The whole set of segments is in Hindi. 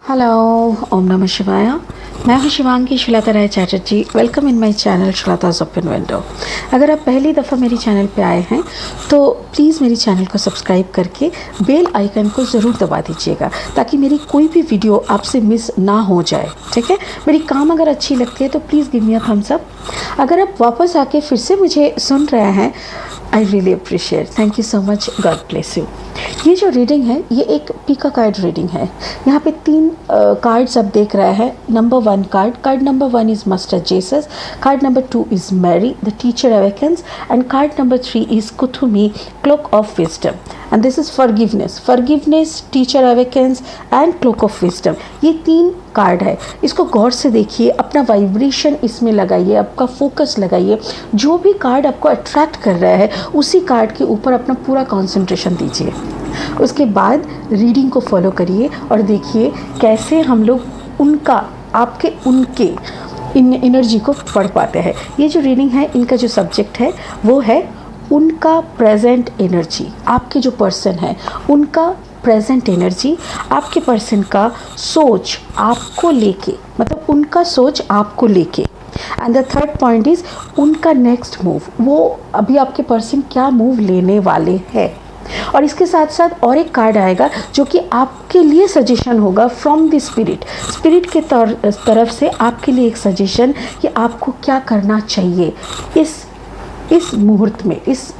हेलो, ओम नमः शिवाय। मैं हूं Shivangi Shweta Rai Chatterjee. Welcome in my channel Shweta's open window. अगर आप पहली दफ़ा मेरे चैनल पे आए हैं तो प्लीज़ मेरे चैनल को सब्सक्राइब करके बेल आइकन को ज़रूर दबा दीजिएगा ताकि मेरी कोई भी वीडियो आपसे मिस ना हो जाए। ठीक है, मेरी काम अगर अच्छी लगती है तो please give me a thumbs up. अगर आप वापस आके फिर से मुझे सुन रहे हैं, I really appreciate, thank you so much, God bless you. ये जो रीडिंग है ये एक पीका कार्ड रीडिंग है। यहाँ पे तीन कार्ड्स आप देख रहे हैं। Number 1 card number 1 is master Jesus, card number 2 is Mary the teacher awakens and card number 3 is Kuthumi cloak of wisdom and this is forgiveness teacher awakens and cloak of wisdom. ये तीन कार्ड है, इसको गौर से देखिए, अपना वाइब्रेशन इसमें लगाइए, आपका फोकस लगाइए। जो भी कार्ड आपको अट्रैक्ट कर रहा है उसी कार्ड के ऊपर अपना पूरा कंसंट्रेशन दीजिए। उसके बाद रीडिंग को फॉलो करिए और देखिए कैसे हम लोग उनके इन एनर्जी को पढ़ पाते हैं। ये जो रीडिंग है इनका जो सब्जेक्ट है वो है उनका प्रेजेंट एनर्जी। आपके जो पर्सन है उनका प्रेजेंट एनर्जी, आपके पर्सन का सोच आपको लेके, मतलब उनका सोच आपको लेके। And the third point is उनका नेक्स्ट मूव, वो अभी आपके पर्सन क्या मूव लेने वाले हैं। और इसके साथ साथ और एक कार्ड आएगा जो कि आपके लिए सजेशन होगा फ्रॉम द स्पिरिट के तरफ से आपके लिए एक सजेशन कि आपको क्या करना चाहिए इस मुहूर्त में, इस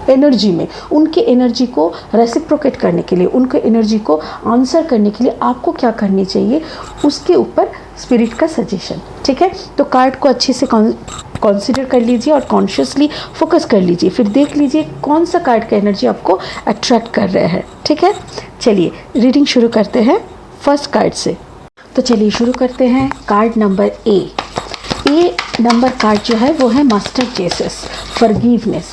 एनर्जी में। उनके एनर्जी को रेसिप्रोकेट करने के लिए, उनके एनर्जी को आंसर करने के लिए आपको क्या करनी चाहिए, उसके ऊपर स्पिरिट का सजेशन। ठीक है, तो कार्ड को अच्छे से कंसीडर कर लीजिए और कॉन्शियसली फोकस कर लीजिए, फिर देख लीजिए कौन सा कार्ड का एनर्जी आपको अट्रैक्ट कर रहा है। ठीक है, चलिए रीडिंग शुरू करते हैं फर्स्ट कार्ड से। तो चलिए शुरू करते हैं। Card number A number card जो है वो है मास्टर जेसस, फॉरगिवनेस।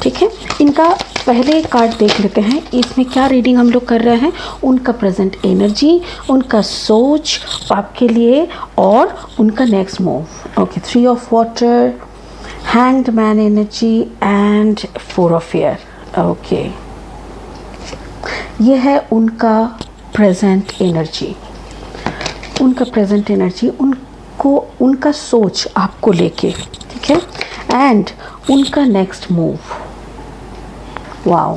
ठीक है, इनका पहले कार्ड देख लेते हैं। इसमें क्या रीडिंग हम लोग कर रहे हैं, उनका प्रेजेंट एनर्जी, उनका सोच आपके लिए और उनका next move. Okay, 3 of water, hanged man energy and 4 of air. Okay, ये है उनका प्रेजेंट एनर्जी, उनका सोच आपको लेके। ठीक है, एंड उनका नेक्स्ट मूव। वाओ,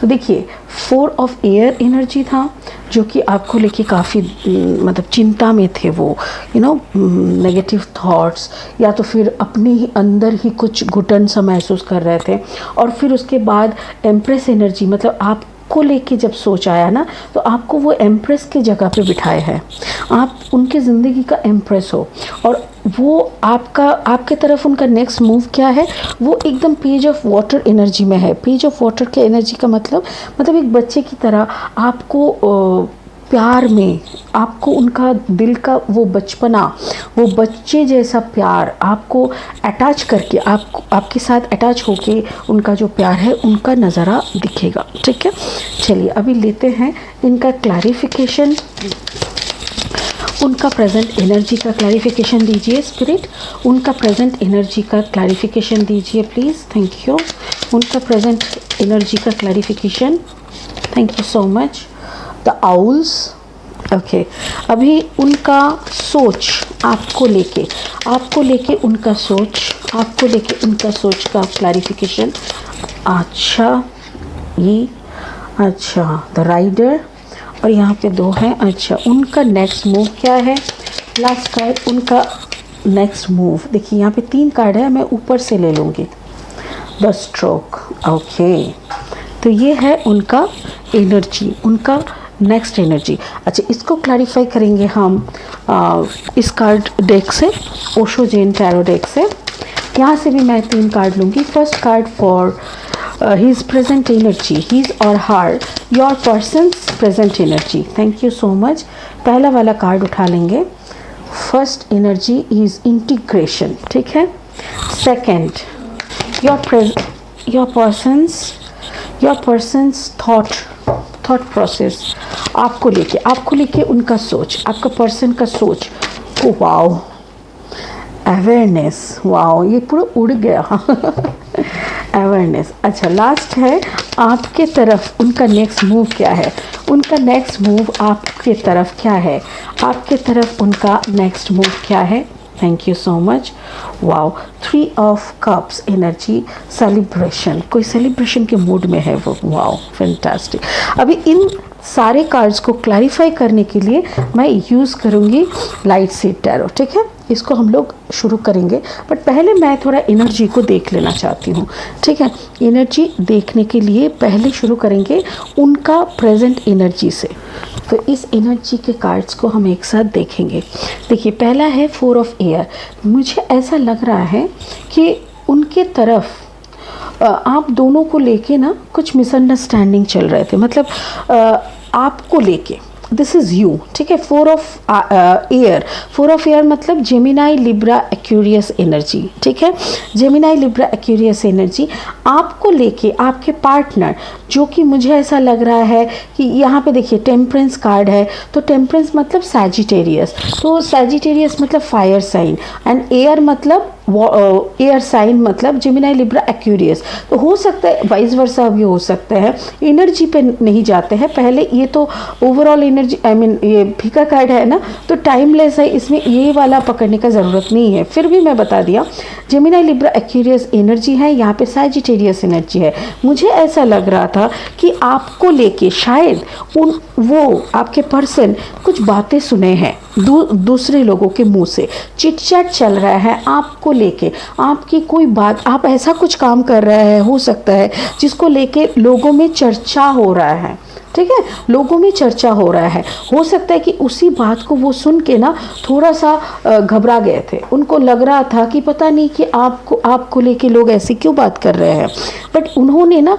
तो देखिए 4 ऑफ एयर एनर्जी था जो कि आपको लेके काफ़ी मतलब चिंता में थे वो, नेगेटिव थॉट्स, या तो फिर अपने ही अंदर ही कुछ घुटन सा महसूस कर रहे थे। और फिर उसके बाद एम्प्रेस एनर्जी, मतलब आपको लेके जब सोच आया ना तो आपको वो एम्प्रेस की जगह पे बिठाए हैं, आप उनके ज़िंदगी का एम्प्रेस हो। और वो आपके तरफ उनका नेक्स्ट मूव क्या है, वो एकदम पेज ऑफ वाटर एनर्जी में है। पेज ऑफ वाटर के एनर्जी का मतलब एक बच्चे की तरह आपको प्यार में, आपको उनका दिल का वो बचपना, वो बच्चे जैसा प्यार आपको अटैच करके, आपके साथ अटैच होके उनका जो प्यार है उनका नज़ारा दिखेगा। ठीक है, चलिए अभी लेते हैं इनका क्लैरिफिकेशन। उनका प्रेजेंट एनर्जी का क्लैरिफिकेशन दीजिए स्पिरिट, उनका प्रेजेंट एनर्जी का क्लैरिफिकेशन दीजिए प्लीज़, थैंक यू। उनका प्रेजेंट एनर्जी का clarification, thank you so much. The owls. Okay, अभी उनका सोच आपको लेके उनका सोच का क्लैरिफिकेशन। अच्छा, द राइडर, और यहाँ पे 2 हैं। अच्छा, उनका नेक्स्ट मूव क्या है, लास्ट कार्ड उनका नेक्स्ट मूव। देखिए यहाँ पे 3 कार्ड है, मैं ऊपर से ले लूँगी। The stroke. ओके, तो ये है उनका एनर्जी, उनका नेक्स्ट एनर्जी। अच्छा, इसको क्लैरिफाई करेंगे हम इस कार्ड डेक से, ओशो जैन टैरो डेक से। यहाँ से भी मैं 3 कार्ड लूँगी। First card for his present energy, his or her, your person's present energy. Thank you so much. पहला वाला कार्ड उठा लेंगे। First energy is integration. ठीक है, second your person's thought process, आपको लेके उनका सोच, आपका पर्सन का सोच। ओ वाओ, अवेयरनेस, वाओ ये पूरा उड़ गया। अवेयरनेस। अच्छा, लास्ट है आपके तरफ उनका नेक्स्ट मूव क्या है, उनका नेक्स्ट मूव आपके तरफ क्या है, आपके तरफ उनका नेक्स्ट मूव क्या है। Thank you so much. Wow, 3 of cups energy, celebration, कोई सेलिब्रेशन के मूड में है वो। Wow fantastic. अभी इन सारे कार्ड्स को क्लैरिफाई करने के लिए मैं यूज़ करूँगी लाइट सीड टैरो, ठीक है। इसको हम लोग शुरू करेंगे, बट पहले मैं थोड़ा एनर्जी को देख लेना चाहती हूँ, ठीक है। एनर्जी देखने के लिए पहले शुरू करेंगे उनका प्रेजेंट एनर्जी से। तो इस एनर्जी के कार्ड्स को हम एक साथ देखेंगे। देखिए, पहला है 4 ऑफ एयर। मुझे ऐसा लग रहा है कि उनके तरफ आप दोनों को लेके ना कुछ मिसअंडरस्टैंडिंग चल रहे थे, मतलब आपको लेके, दिस इज़ यू, ठीक है। 4 ऑफ एयर, 4 ऑफ एयर मतलब जेमिनाई लिब्रा एक्वेरियस एनर्जी, ठीक है। जेमिनाई लिब्रा एक्वेरियस एनर्जी आपको लेके, आपके पार्टनर, जो कि मुझे ऐसा लग रहा है कि यहाँ पे देखिए टेम्परेंस कार्ड है, तो टेम्परेंस मतलब सैजिटेरियस, तो सैजिटेरियस मतलब फायर साइन, एंड एयर मतलब एयर साइन मतलब जेमिनाई लिब्रा एक्वेरियस। तो हो सकता है वाइस वर्सा भी हो सकता है। एनर्जी पे नहीं जाते हैं पहले, ये तो ओवरऑल एनर्जी, आई मीन ये फीका कार्ड है ना, तो टाइमलेस है, इसमें ये वाला पकड़ने का ज़रूरत नहीं है। फिर भी मैं बता दिया, जेमिनाई लिब्रा एक्वेरियस एनर्जी है, यहाँ पे सैजिटेरियस एनर्जी है। मुझे ऐसा लग रहा था कि आपको लेके शायद वो आपके पर्सन कुछ बातें सुने हैं दूसरे लोगों के मुंह से, चिट चैट चल रहा है आपको लेके, आपकी कोई बात, आप ऐसा कुछ काम कर रहे हैं हो सकता है जिसको लेके लोगों में चर्चा हो रहा है, ठीक है। लोगों में चर्चा हो रहा है, हो सकता है कि उसी बात को वो सुन के ना थोड़ा सा घबरा गए थे। उनको लग रहा था कि पता नहीं कि आपको लेके लोग ऐसे क्यों बात कर रहे हैं, बट उन्होंने ना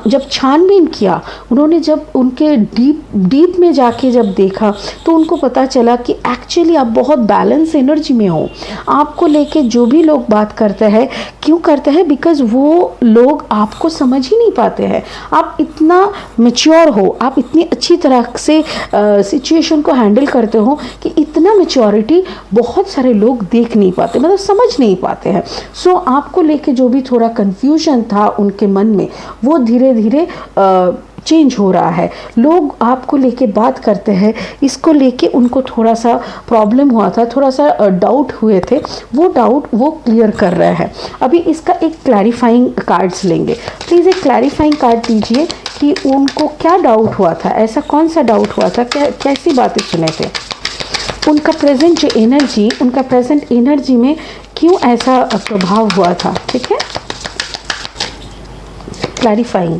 जब छानबीन किया, उन्होंने जब उनके डीप में जाके जब देखा, तो उनको पता चला कि एक्चुअली आप बहुत बैलेंस एनर्जी में हो। आपको लेके जो भी लोग बात करते हैं, क्यों करते हैं, बिकॉज वो लोग आपको समझ ही नहीं पाते हैं। आप इतना मैच्योर हो, आप इतनी अच्छी तरह से सिचुएशन को हैंडल करते हो कि इतना मैच्योरिटी बहुत सारे लोग देख नहीं पाते, मतलब समझ नहीं पाते हैं। सो आपको लेके जो भी थोड़ा कंफ्यूजन था उनके मन में, वो धीरे धीरे चेंज हो रहा है। लोग आपको लेके बात करते हैं, इसको लेके उनको थोड़ा सा प्रॉब्लम हुआ था, थोड़ा सा डाउट हुए थे, वो डाउट वो क्लियर कर रहे हैं। अभी इसका एक क्लैरिफाइंग कार्ड्स लेंगे। प्लीज़ एक क्लैरिफाइंग कार्ड दीजिए कि उनको क्या डाउट हुआ था, ऐसा कौन सा डाउट हुआ था, कैसी बातें सुने थे, उनका प्रेजेंट जो एनर्जी, उनका प्रेजेंट एनर्जी में क्यों ऐसा प्रभाव हुआ था, ठीक है। Clarifying,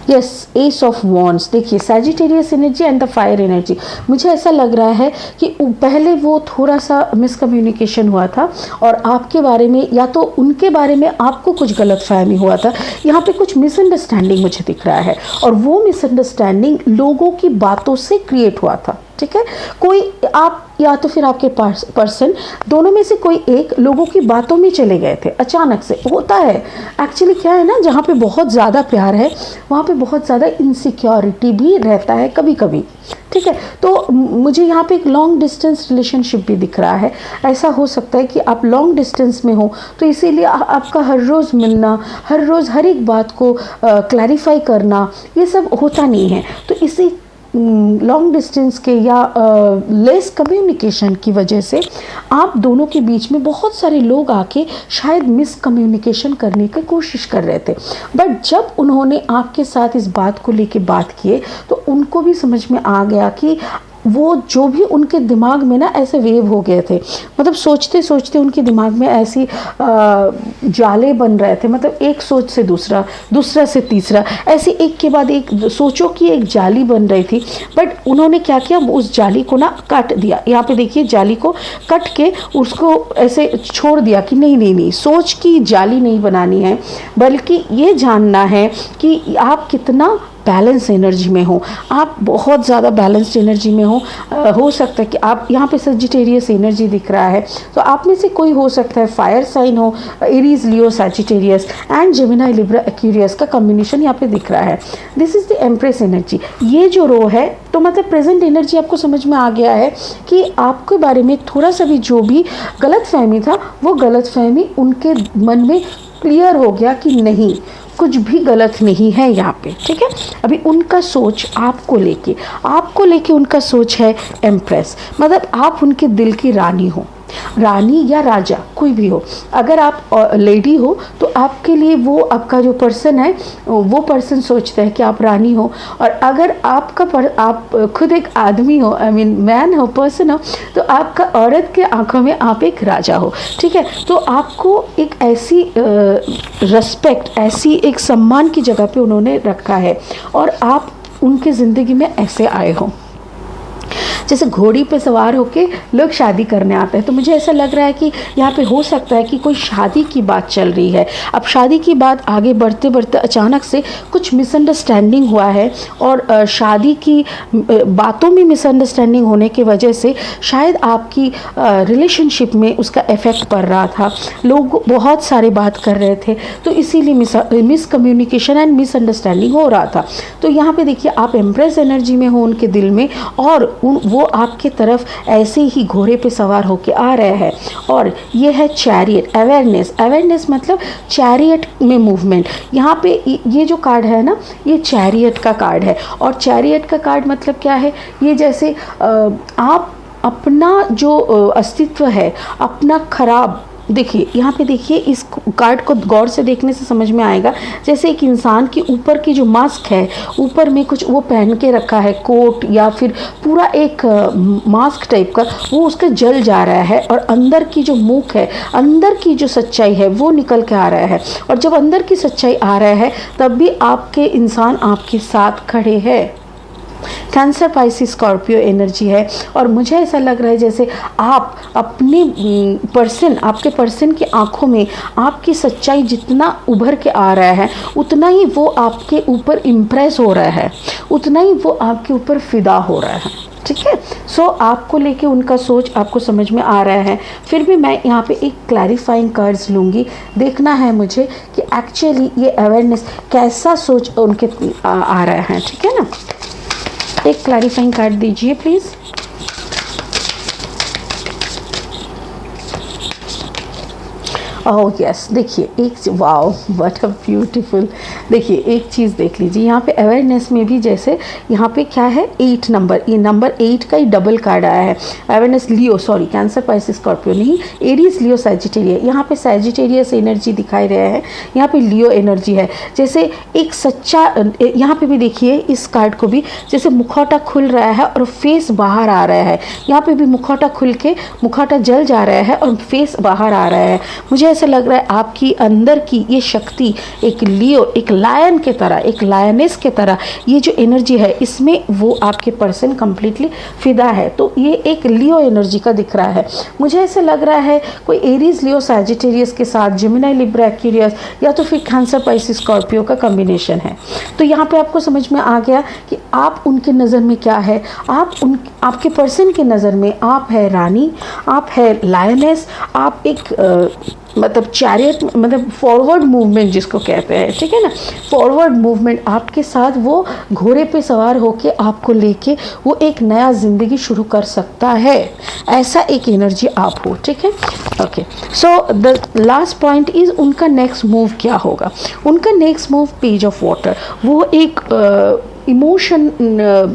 yes, ace of wands. देखिए, Sagittarius energy and the fire energy, मुझे ऐसा लग रहा है कि पहले वो थोड़ा सा मिसकम्युनिकेशन हुआ था और आपके बारे में या तो उनके बारे में आपको कुछ गलतफहमी हुआ था। यहाँ पे कुछ मिसअंडरस्टैंडिंग मुझे दिख रहा है, और वो मिसअंडरस्टैंडिंग लोगों की बातों से क्रिएट हुआ था, ठीक है। कोई आप या तो फिर आपके पर्सन, दोनों में से कोई एक लोगों की बातों में चले गए थे अचानक से। होता है एक्चुअली, क्या है ना, जहाँ पे बहुत ज़्यादा प्यार है वहाँ पे बहुत ज़्यादा इनसिक्योरिटी भी रहता है कभी कभी, ठीक है। तो मुझे यहाँ पे एक लॉन्ग डिस्टेंस रिलेशनशिप भी दिख रहा है। ऐसा हो सकता है कि आप लॉन्ग डिस्टेंस में हो, तो इसीलिए आपका हर रोज़ मिलना, हर रोज़ हर एक बात को क्लैरिफाई करना, ये सब होता नहीं है। तो इसी लॉन्ग डिस्टेंस के या लेस कम्युनिकेशन की वजह से आप दोनों के बीच में बहुत सारे लोग आके शायद मिसकम्युनिकेशन करने की कोशिश कर रहे थे। बट जब उन्होंने आपके साथ इस बात को लेके बात किए, तो उनको भी समझ में आ गया कि वो जो भी उनके दिमाग में ना ऐसे वेव हो गए थे, मतलब सोचते सोचते उनके दिमाग में ऐसी जाले बन रहे थे, मतलब एक सोच से दूसरा, दूसरा से तीसरा, ऐसे एक के बाद एक सोचों की एक जाली बन रही थी। बट उन्होंने क्या किया, उस जाली को ना काट दिया। यहाँ पे देखिए, जाली को कट के उसको ऐसे छोड़ दिया कि नहीं नहीं नहीं, सोच की जाली नहीं बनानी है, बल्कि ये जानना है कि आप कितना बैलेंस एनर्जी में हो। आप बहुत ज़्यादा बैलेंस्ड एनर्जी में हो सकता है कि आप, यहाँ पे सजिटेरियस एनर्जी दिख रहा है, तो आप में से कोई हो सकता है फायर साइन हो, Aries, Leo, Sagittarius and Gemini Libra Aquarius का कॉम्बिनेशन यहाँ पे दिख रहा है। This is the empress energy. ये जो रो है, तो मतलब प्रेजेंट एनर्जी आपको समझ में आ गया है कि आपके बारे में थोड़ा सा भी जो भी गलतफहमी था, वो गलतफहमी उनके मन में क्लियर हो गया कि नहीं, कुछ भी गलत नहीं है यहाँ पे, ठीक है। अभी उनका सोच आपको लेके उनका सोच है एम्प्रेस, मतलब आप उनके दिल की रानी हो, रानी या राजा कोई भी हो। अगर आप लेडी हो तो आपके लिए वो आपका जो पर्सन है वो पर्सन सोचता है कि आप रानी हो, और अगर आप खुद एक आदमी हो, आई मीन मैन हो, पर्सन हो, तो आपका औरत के आंखों में आप एक राजा हो, ठीक है। तो आपको एक ऐसी रिस्पेक्ट, ऐसी एक सम्मान की जगह पे उन्होंने रखा है, और आप उनके ज़िंदगी में ऐसे आए हो। जैसे घोड़ी पे सवार होके लोग शादी करने आते हैं, तो मुझे ऐसा लग रहा है कि यहाँ पे हो सकता है कि कोई शादी की बात चल रही है। अब शादी की बात आगे बढ़ते बढ़ते अचानक से कुछ मिसअंडरस्टैंडिंग हुआ है, और शादी की बातों में मिसअंडरस्टैंडिंग होने की वजह से शायद आपकी रिलेशनशिप में उसका इफ़ेक्ट पड़ रहा था। लोग बहुत सारे बात कर रहे थे, तो इसीलिए मिसकम्युनिकेशन एंड मिसअंडरस्टैंडिंग हो रहा था। तो यहाँ पे देखिए, आप एम्प्रेस एनर्जी में हो उनके दिल में, और वो आपके तरफ ऐसे ही घोड़े पे सवार होके आ रहे हैं। और ये है चैरियट, अवेयरनेस मतलब चैरियट में मूवमेंट। यहाँ पे ये जो कार्ड है ना, ये चैरियट का कार्ड है, और चैरियट का कार्ड मतलब क्या है, ये जैसे आप अपना जो अस्तित्व है, अपना खराब, देखिए यहाँ पे देखिए, इस कार्ड को गौर से देखने से समझ में आएगा, जैसे एक इंसान के ऊपर की जो मास्क है, ऊपर में कुछ वो पहन के रखा है, कोट या फिर पूरा एक मास्क टाइप का, वो उसका जल जा रहा है, और अंदर की जो मुख है, अंदर की जो सच्चाई है वो निकल के आ रहा है। और जब अंदर की सच्चाई आ रहा है तब भी आपके इंसान आपके साथ खड़े हैं। कैंसर, पाइसिस, स्कॉर्पियो एनर्जी है, और मुझे ऐसा लग रहा है जैसे आप अपने आपके पर्सन की आंखों में आपकी सच्चाई जितना उभर के आ रहा है, उतना ही वो आपके ऊपर इम्प्रेस हो रहा है, उतना ही वो आपके ऊपर फिदा हो रहा है, ठीक है। सो आपको लेके उनका सोच आपको समझ में आ रहा है। फिर भी मैं यहाँ पे एक क्लैरिफाइंग कार्ड्स लूँगी, देखना है मुझे कि एक्चुअली ये अवेयरनेस कैसा सोच उनके आ रहा है, ठीक है ना। एक क्लैरिफाइंग कार्ड दीजिए प्लीज़। ओह यस, देखिए एक, वाओ व्हाट अ ब्यूटीफुल, देखिए एक चीज़ देख लीजिए, यहाँ पे अवेयरनेस में भी जैसे यहाँ पे क्या है, 8 नंबर, ये नंबर 8 का ही डबल कार्ड आया है। अवेयरनेस, लियो, सॉरी कैंसर, पाइसिस, स्कॉर्पियो नहीं, एरीज, लियो, सैजिटेरियस। यहाँ पे सैजिटेरियस एनर्जी दिखाई रहा है, यहाँ पे लियो एनर्जी है। जैसे एक सच्चा, यहाँ पे भी देखिए इस कार्ड को भी, जैसे मुखौटा खुल रहा है और फेस बाहर आ रहा है। यहाँ पे भी मुखौटा खुल के मुखौटा जल जा रहा है और फेस बाहर आ रहा है। मुझे ऐसा लग रहा है आपकी अंदर की ये शक्ति, एक लियो, एक लायन के तरह, एक लायनेस के तरह, ये जो एनर्जी है इसमें वो आपके पर्सन कंप्लीटली फिदा है। तो ये एक लियो एनर्जी का दिख रहा है। मुझे ऐसा लग रहा है कोई एरीज, लियो, सैजिटेरियस के साथ जेमिनी, लिब्रा, एक्वेरियस, या तो फिर कैंसर, पाइसिस, स्कॉर्पियो का कॉम्बिनेशन है। तो यहाँ पे आपको समझ में आ गया कि आप उनके नज़र में क्या है। आपके पर्सन के नज़र में आप है रानी, आप है लायनेस, आप एक मतलब चैरियट, मतलब फॉरवर्ड मूवमेंट जिसको कहते हैं, ठीक है ना, फॉरवर्ड मूवमेंट। आपके साथ वो घोड़े पे सवार होके आपको लेके वो एक नया ज़िंदगी शुरू कर सकता है, ऐसा एक एनर्जी आप हो, ठीक है। Okay, so the last point is उनका नेक्स्ट मूव क्या होगा। उनका next move, page of water, वो एक इमोशन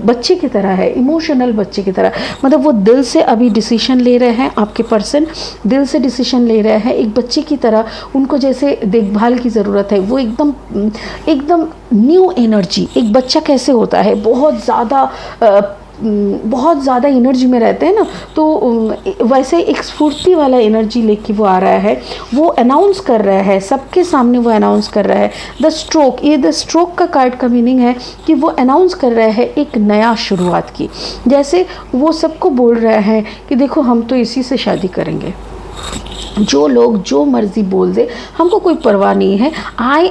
बच्चे की तरह है, इमोशनल बच्चे की तरह, मतलब वो दिल से अभी डिसीजन ले रहे हैं, आपके पर्सन दिल से डिसीजन ले रहे हैं, एक बच्चे की तरह। उनको जैसे देखभाल की ज़रूरत है, वो एकदम न्यू एनर्जी। एक बच्चा कैसे होता है, बहुत ज़्यादा एनर्जी में रहते हैं ना, तो वैसे एक स्फूर्ति वाला एनर्जी लेके वो आ रहा है। वो अनाउंस कर रहा है, सबके सामने वो अनाउंस कर रहा है। द स्ट्रोक, ये द स्ट्रोक का कार्ड का मीनिंग है कि वो अनाउंस कर रहा है एक नया शुरुआत की। जैसे वो सबको बोल रहा है कि देखो हम तो इसी से शादी करेंगे, जो लोग जो मर्ज़ी बोल दे, हमको कोई परवाह नहीं है। I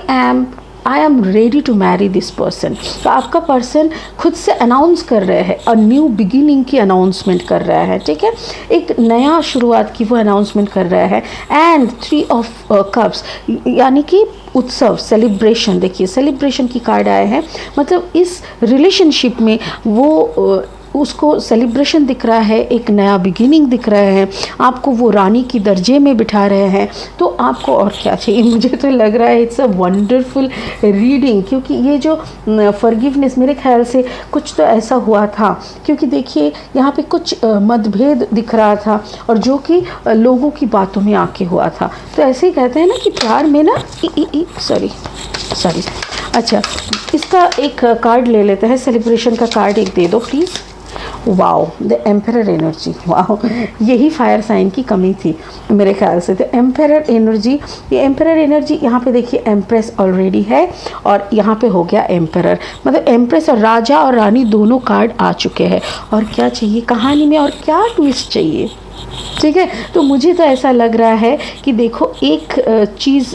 am ready to marry this person. तो आपका पर्सन खुद से अनाउंस कर रहे हैं, और न्यू बिगिनिंग की अनाउंसमेंट कर रहा है, ठीक है, एक नया शुरुआत की वो अनाउंसमेंट कर रहा है। एंड 3 ऑफ कप्स, यानी कि उत्सव, सेलिब्रेशन। देखिए सेलिब्रेशन की कार्ड आए हैं, मतलब इस रिलेशनशिप में वो उसको सेलिब्रेशन दिख रहा है, एक नया बिगिनिंग दिख रहा है, आपको वो रानी की दर्जे में बिठा रहे हैं। तो आपको और क्या चाहिए? मुझे तो लग रहा है इट्स अ वंडरफुल रीडिंग, क्योंकि ये जो फॉरगिवनेस, मेरे ख्याल से कुछ तो ऐसा हुआ था, क्योंकि देखिए यहाँ पे कुछ मतभेद दिख रहा था और जो कि लोगों की बातों में आके हुआ था। तो ऐसे ही कहते हैं ना कि प्यार में ना सॉरी अच्छा, इसका एक कार्ड ले लेते हैं, सेलिब्रेशन का कार्ड एक दे दो please. Wow, the emperor energy. Wow, यही फायर साइन की कमी थी मेरे ख्याल से। द एम्परर एनर्जी, ये एम्परर एनर्जी यहाँ पे देखिए एम्प्रेस ऑलरेडी है और यहाँ पे हो गया एम्परर, मतलब एम्प्रेस और राजा और रानी दोनों कार्ड आ चुके हैं। और क्या चाहिए कहानी में, और क्या ट्विस्ट चाहिए? ठीक है, तो मुझे तो ऐसा लग रहा है कि देखो एक चीज़,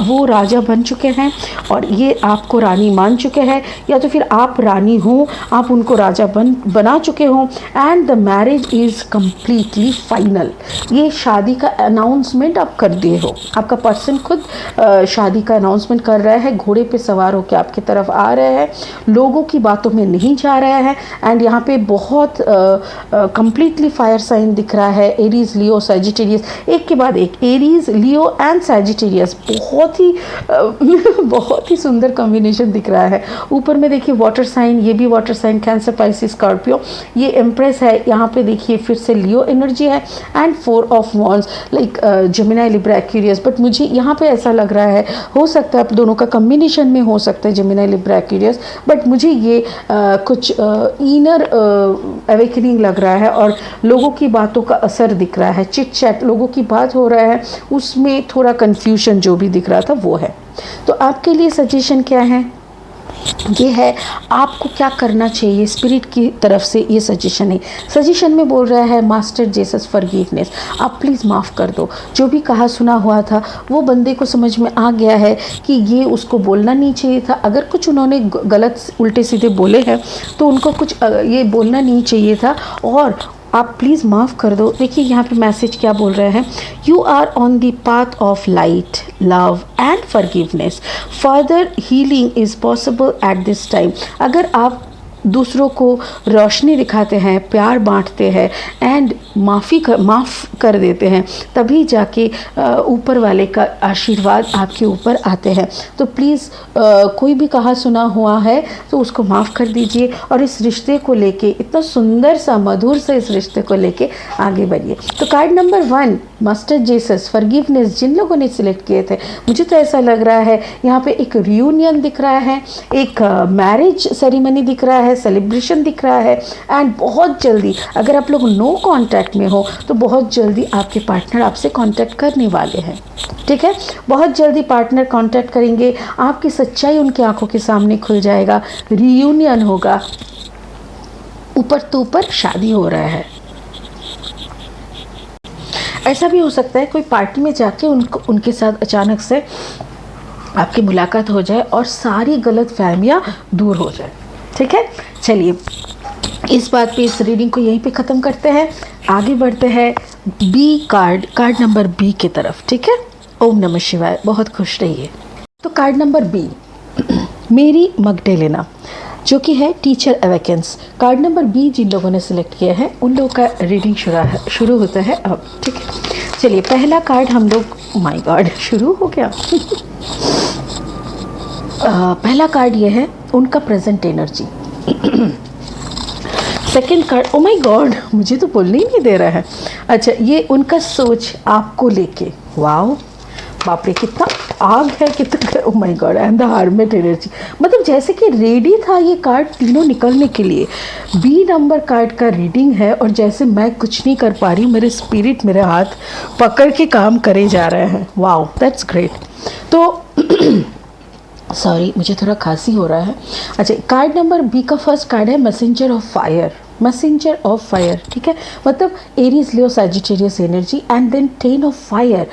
वो राजा बन चुके हैं और ये आपको रानी मान चुके हैं, या तो फिर आप रानी हो, आप उनको राजा बना चुके हो, and the marriage is completely final. ये शादी का अनाउंसमेंट आप कर दिए हो, आपका पर्सन खुद शादी का अनाउंसमेंट कर रहा है, घोड़े पे सवार होकर आपकी तरफ आ रहे हैं, लोगों की बातों में नहीं जा रहा है। एंड यहाँ पे बहुत कम्प्लीटली फायर साइन दिख रहा है, एरीज, लियो, सैजिटेरियस, एक के बाद एक, एरीज, लियो एंड सैजिटेरियस, बहुत ही सुंदर कॉम्बिनेशन दिख रहा है। ऊपर में देखिए वाटर साइन, ये भी water sign, cancer, Pisces, Scorpio, ये एम्प्रेस है। यहाँ पे देखिए फिर से लियो एनर्जी है and 4 of wands, like Gemini, Libra, Aquarius. But मुझे यहाँ पे ऐसा लग रहा है, हो सकता है आप दोनों का कम्बिनेशन में हो सकता है जेमिनी, लिब्रा, एक्वेरियस, बट मुझे ये कुछ इनर अवेकनिंग लग रहा है और लोगों की बातों का असर दिख रहा है। चिट चैट, लोगों की बात हो रहा है, उसमें थोड़ा कंफ्यूजन जो भी दिख रहा था वो है। तो आपके लिए सजेशन क्या है? ये है आपको क्या करना चाहिए, स्पिरिट की तरफ से ये सजेशन है। सजेशन में बोल रहा है मास्टर जीसस फॉरगिवनेस, आप प्लीज़ माफ़ कर दो। जो भी कहा सुना हुआ था वो बंदे को समझ में आ गया है कि ये उसको बोलना नहीं चाहिए था। अगर कुछ उन्होंने गलत उल्टे सीधे बोले हैं तो उनको कुछ ये बोलना नहीं चाहिए था, और आप प्लीज़ माफ़ कर दो। देखिए यहाँ पे मैसेज क्या बोल रहे हैं, you are on the path of light, love and forgiveness, further healing is possible at this time. अगर आप दूसरों को रोशनी दिखाते हैं, प्यार बांटते हैं एंड माफ़ कर देते हैं, तभी जाके ऊपर वाले का आशीर्वाद आपके ऊपर आते हैं। तो प्लीज़ कोई भी कहा सुना हुआ है तो उसको माफ़ कर दीजिए और इस रिश्ते को लेके, इतना सुंदर सा मधुर से इस रिश्ते को लेके आगे बढ़िए। तो card number 1, master Jesus forgiveness, जिन लोगों ने सिलेक्ट किए थे, मुझे तो ऐसा लग रहा है यहाँ पे एक रियूनियन दिख रहा है, एक मैरिज सेरेमनी दिख रहा है, सेलिब्रेशन दिख रहा है, एंड बहुत जल्दी, अगर आप लोग नो कांटेक्ट में हो तो बहुत जल्दी आपके पार्टनर आपसे कांटेक्ट करने वाले हैं। ठीक है, बहुत जल्दी पार्टनर कांटेक्ट करेंगे, आपकी सच्चाई उनकी आंखों के सामने खुल जाएगा, रियूनियन होगा, ऊपर तो ऊपर शादी हो रहा है। ऐसा भी हो सकता है कोई पार्टी में जाके उनके साथ अचानक से आपकी मुलाकात हो जाए और सारी गलत फहमियाँ दूर हो जाए। ठीक है, चलिए इस बात पे इस रीडिंग को यहीं पे ख़त्म करते हैं, आगे बढ़ते हैं बी कार्ड नंबर बी की तरफ। ठीक है, ओम नमः शिवाय, बहुत खुश रहिए। तो कार्ड नंबर बी, मेरी मगडेलेना, जो कि है teacher awakens. Card number B जिन लोगों ने सिलेक्ट किया है उन लोगों का रीडिंग शुरू होता है अब। ठीक है, चलिए पहला कार्ड हम लोग, माय गॉड शुरू हो गया पहला कार्ड ये है उनका present energy. Second card, oh my God मुझे तो बोलने ही नहीं दे रहा है। अच्छा, ये उनका सोच आपको लेके, वाओ बाप रे कितना आग है, कितना, oh my God, and the hermit energy, मतलब जैसे कि रेडी था ये कार्ड तीनों निकलने के लिए। बी नंबर कार्ड का रीडिंग है और जैसे मैं कुछ नहीं कर पा रही हूँ, मेरे स्पिरिट मेरे हाथ पकड़ के काम करे जा रहे हैं। Wow that's great. तो सॉरी मुझे थोड़ा खांसी हो रहा है। अच्छा, कार्ड नंबर बी का फर्स्ट कार्ड है messenger of fire, messenger of fire. ठीक है, मतलब Aries, Leo, Sagittarius energy, and then 10 of fire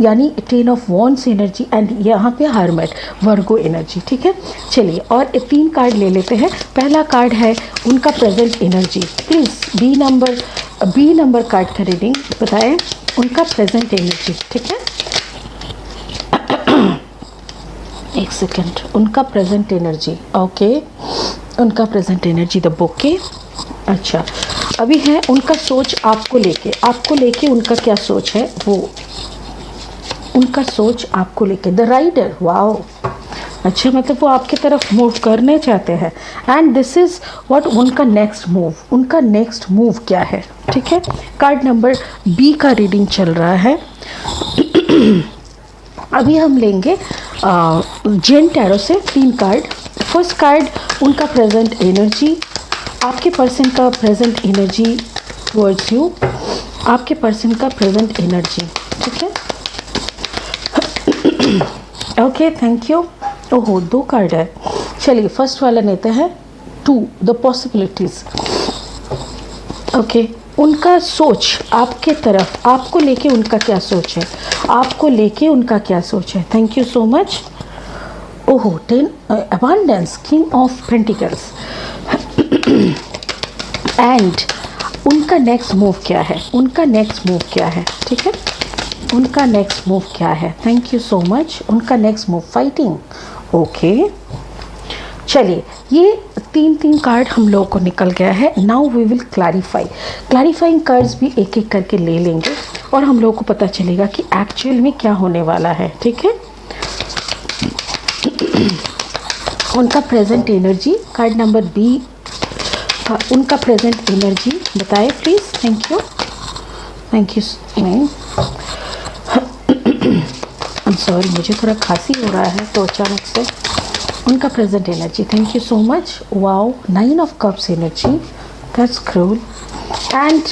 यानी 10 ऑफ वॉन्ड्स एनर्जी, एंड यहाँ पे हर्मिट, वर्गो एनर्जी। ठीक है, चलिए और 3 कार्ड ले लेते हैं। पहला कार्ड है उनका present energy. Please be number card का रीडिंग बताएं, उनका प्रेजेंट एनर्जी। ठीक है, एक सेकेंड, उनका प्रेजेंट एनर्जी, ओके, उनका प्रेजेंट एनर्जी द बुके, अच्छा, अभी है उनका सोच आपको लेके उनका क्या सोच है, वो उनका सोच आपको लेके। द राइडर, वाओ, अच्छा, मतलब वो आपकी तरफ मूव करने चाहते हैं। एंड दिस इज़ व्हाट उनका नेक्स्ट मूव, उनका नेक्स्ट मूव क्या है, ठीक है। कार्ड नंबर बी का रीडिंग चल रहा है। अभी हम लेंगे जेन टैरो से 3 कार्ड। फर्स्ट कार्ड उनका प्रेजेंट एनर्जी, आपके पर्सन का प्रेजेंट एनर्जी टुवर्ड्स यू, आपके पर्सन का प्रेजेंट एनर्जी, ठीक है। Okay, thank you. ओहो, 2 कार्ड है। चलिए फर्स्ट वाला लेते हैं, 2 द पॉसिबिलिटीज़। ओके, उनका सोच आपके तरफ, आपको लेके उनका क्या सोच है, आपको लेके उनका क्या सोच है। Thank you so much. ओहो, 10 abundance, king of pentacles. And उनका नेक्स्ट मूव क्या है, उनका नेक्स्ट मूव क्या है, ठीक है, उनका नेक्स्ट मूव क्या है। Thank you so much. उनका नेक्स्ट मूव फाइटिंग। ओके, चलिए ये 3 कार्ड हम लोगों को निकल गया है। Now we will clarifying cards भी एक एक करके ले लेंगे और हम लोगों को पता चलेगा कि एक्चुअल में क्या होने वाला है, ठीक है। उनका present energy, card number B, उनका प्रेजेंट एनर्जी बताएं please. Thank you, thank you ma'am. I am sorry, मुझे थोड़ा खांसी हो रहा है तो अचानक से। उनका present energy, thank you so much. Wow, 9 of cups energy, that's cruel. And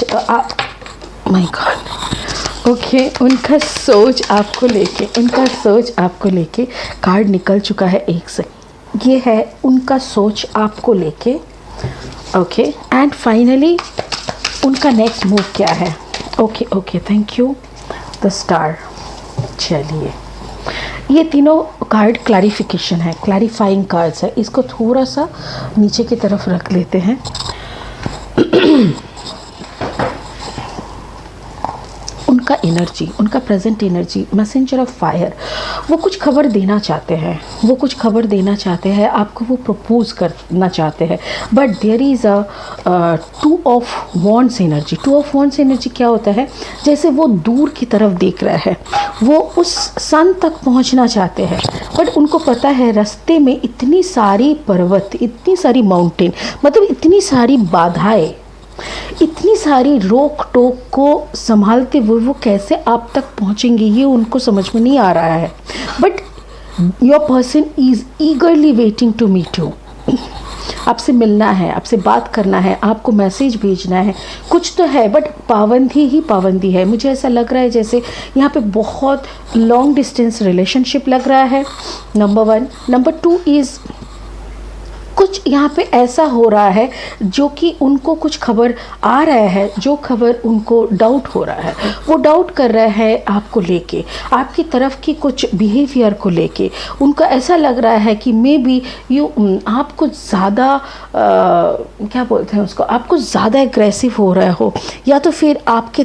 my God, okay, उनका सोच आपको लेके, उनका सोच आपको लेके कार्ड निकल चुका है एक से। ये है उनका सोच आपको लेके। ओके, एंड फाइनली उनका नेक्स्ट मूव क्या है। Okay okay, thank you, the star. चलिए ये तीनों कार्ड क्लैरिफिकेशन है, क्लैरिफाइंग कार्ड्स है। इसको थोड़ा सा नीचे की तरफ रख लेते हैं। उनका एनर्जी, उनका present energy, messenger of fire, वो कुछ खबर देना चाहते हैं, वो कुछ खबर देना चाहते हैं आपको, वो प्रपोज करना चाहते हैं। But there is a 2 of wands energy. 2 of wands energy क्या होता है, जैसे वो दूर की तरफ देख रहा है, वो उस सन तक पहुंचना चाहते हैं, बट उनको पता है रास्ते में इतनी सारी पर्वत, इतनी सारी माउंटेन, मतलब इतनी सारी बाधाएं, इतनी सारी रोक टोक को संभालते हुए वो कैसे आप तक पहुंचेंगे ये उनको समझ में नहीं आ रहा है। But your person is eagerly waiting to meet you. आपसे मिलना है, आपसे बात करना है, आपको मैसेज भेजना है, कुछ तो है, बट पाबंदी ही पाबंदी है। मुझे ऐसा लग रहा है जैसे यहाँ पे बहुत लॉन्ग डिस्टेंस रिलेशनशिप लग रहा है, नंबर 1। नंबर 2 इज़ कुछ यहाँ पे ऐसा हो रहा है जो कि उनको कुछ खबर आ रहा है, जो खबर उनको डाउट हो रहा है, वो डाउट कर रहा है आपको लेके, आपकी तरफ की कुछ बिहेवियर को लेके। उनको ऐसा लग रहा है कि मे बी यू, आप कुछ ज़्यादा क्या बोलते हैं उसको, आप कुछ ज़्यादा एग्रेसिव हो रहे हो, या तो फिर आपकी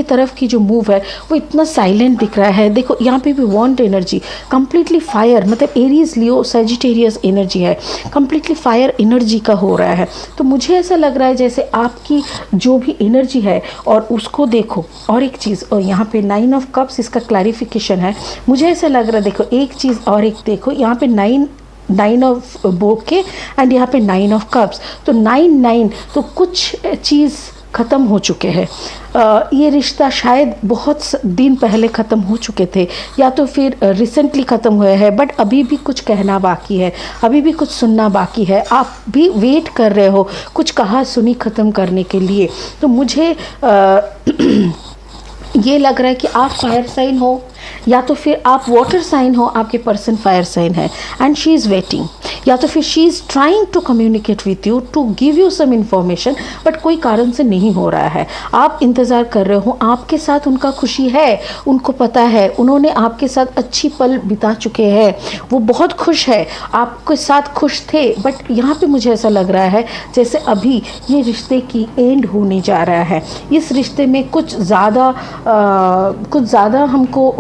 तरफ की जो मूव है वो इतना साइलेंट दिख रहा है। देखो यहाँ पे भी वॉन्ट एनर्जी, कंप्लीटली फायर, मतलब एरीज लियो सजिटेरियस एनर्जी है, कंप्लीटली फायर एनर्जी का हो रहा है। तो मुझे ऐसा लग रहा है जैसे आपकी जो भी एनर्जी है, और उसको देखो। और एक चीज़, और यहाँ पे 9 ऑफ कप्स, इसका क्लैरिफिकेशन है। मुझे ऐसा लग रहा है, देखो एक चीज़ और एक देखो, यहाँ पे 9 ऑफ बोके एंड यहाँ पे 9 ऑफ कप्स, तो 9 तो कुछ चीज़ ख़त्म हो चुके हैं। ये रिश्ता शायद बहुत दिन पहले ख़त्म हो चुके थे, या तो फिर रिसेंटली ख़त्म हुए हैं, बट अभी भी कुछ कहना बाकी है, अभी भी कुछ सुनना बाकी है। आप भी वेट कर रहे हो कुछ कहा सुनी ख़त्म करने के लिए। तो मुझे ये लग रहा है कि आप फायर साइन हो, या तो फिर आप वाटर साइन हो, आपके पर्सन फायर साइन है, एंड शी इज़ वेटिंग, या तो फिर she is trying to communicate with you, to give you some information, but कोई कारण से नहीं हो रहा है। आप इंतज़ार कर रहे हो, आपके साथ उनका खुशी है, उनको पता है, उन्होंने आपके साथ अच्छी पल बिता चुके हैं, वो बहुत खुश है, आपके साथ खुश थे। बट यहाँ पे मुझे ऐसा लग रहा है जैसे अभी ये रिश्ते की एंड होने जा रहा है। इस रिश्ते में कुछ ज़्यादा हमको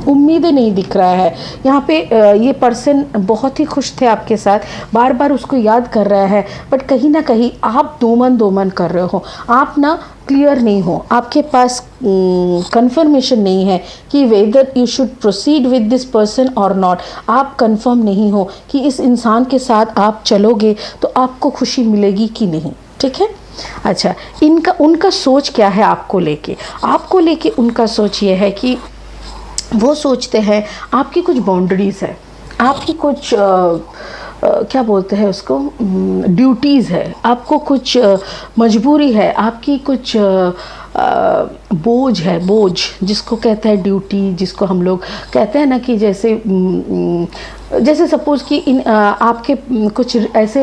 उम्मीदें नहीं दिख रहा है। यहाँ पे ये पर्सन बहुत ही खुश थे आपके साथ, बार बार उसको याद कर रहा है, बट कहीं ना कहीं आप दो मन कर रहे हो, आप ना क्लियर नहीं हो, आपके पास कंफर्मेशन नहीं है कि whether you should proceed with this person और नॉट। आप कंफर्म नहीं हो कि इस इंसान के साथ आप चलोगे तो आपको खुशी मिलेगी कि नहीं। ठीक है, अच्छा, उनका सोच क्या है आपको लेके उनका सोच ये है कि वो सोचते हैं आपकी कुछ बाउंड्रीज़ है, आपकी कुछ क्या बोलते हैं उसको, ड्यूटीज़ है, आपको कुछ मजबूरी है, आपकी कुछ बोझ है, बोझ जिसको कहते हैं ड्यूटी, जिसको हम लोग कहते हैं ना कि जैसे सपोज़ कि आपके कुछ ऐसे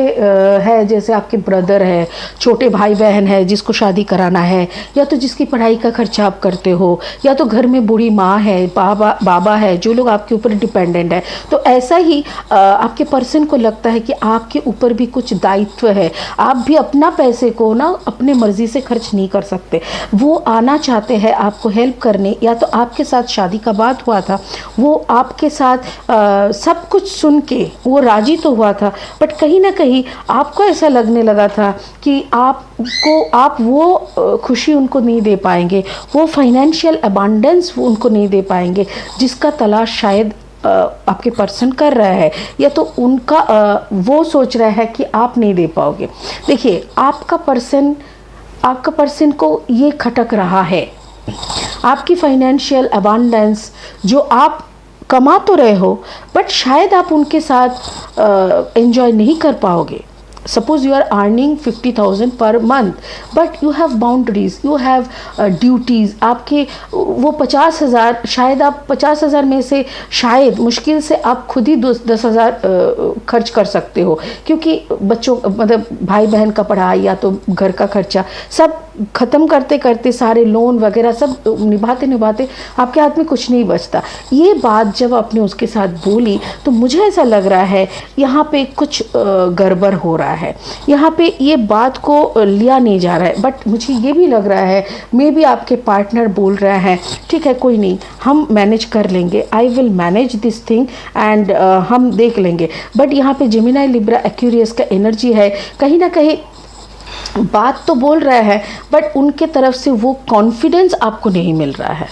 है, जैसे आपके ब्रदर है, छोटे भाई बहन है जिसको शादी कराना है, या तो जिसकी पढ़ाई का खर्चा आप करते हो, या तो घर में बूढ़ी माँ है, बाबा है, जो लोग आपके ऊपर डिपेंडेंट है। तो ऐसा ही आपके पर्सन को लगता है कि आपके ऊपर भी कुछ दायित्व है, आप भी अपना पैसे को ना अपने मर्जी से खर्च नहीं कर सकते। वो आना चाहते हैं आपको हेल्प करने, या तो आपके साथ शादी का बात हुआ था, वो आपके साथ सब कुछ सुन के वो राजी तो हुआ था, बट कहीं ना कहीं आपको ऐसा लगने लगा था कि आप वो खुशी उनको नहीं दे पाएंगे, वो फाइनेंशियल अबांडेंस वो उनको नहीं दे पाएंगे जिसका तलाश शायद आपके पर्सन कर रहा है, या तो उनका वो सोच रहा है कि आप नहीं दे पाओगे। देखिए, आपका पर्सन को ये खटक रहा है, आपकी फाइनेंशियल अबांडेंस जो आप कमा तो रहे हो, बट शायद आप उनके साथ एंजॉय नहीं कर पाओगे। Suppose you are earning 50,000 per month, but you have boundaries, you have duties। आपके वो 50,000, शायद आप 50,000 में से शायद मुश्किल से आप खुद ही 10,000 खर्च कर सकते हो, क्योंकि बच्चों मतलब भाई बहन का पढ़ाई या तो घर का खर्चा सब ख़त्म करते करते, सारे लोन वगैरह सब निभाते आपके हाथ में कुछ नहीं बचता। ये बात जब आपने उसके साथ बोली तो मुझे ऐसा लग रहा है यहाँ पे कुछ गड़बड़ हो रहा है, यहाँ पे ये बात को लिया नहीं जा रहा है। बट मुझे ये भी लग रहा है मे बी आपके पार्टनर बोल रहा है ठीक है कोई नहीं, हम मैनेज कर लेंगे, I will manage this thing and हम देख लेंगे। बट यहाँ पे जेमिनी लिब्रा एक्वेरियस का एनर्जी है, कहीं ना कहीं बात तो बोल रहा है बट उनके तरफ से वो कॉन्फिडेंस आपको नहीं मिल रहा है।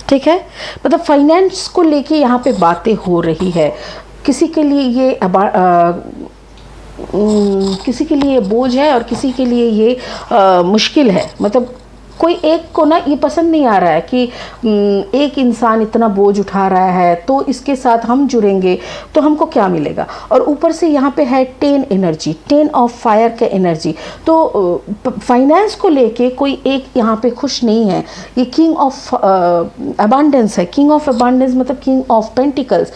ठीक है, मतलब फाइनेंस को लेके यहाँ पे बातें हो रही है, किसी के लिए ये बोझ है और किसी के लिए ये मुश्किल है। मतलब कोई एक को ना ये पसंद नहीं आ रहा है कि एक इंसान इतना बोझ उठा रहा है तो इसके साथ हम जुड़ेंगे तो हमको क्या मिलेगा। और ऊपर से यहाँ पे है 10 एनर्जी, 10 ऑफ फायर का एनर्जी। तो फाइनेंस को लेके कोई एक यहाँ पे खुश नहीं है। ये किंग ऑफ अबांडेंस है, किंग ऑफ अबांडेंस मतलब किंग ऑफ पेंटिकल्स।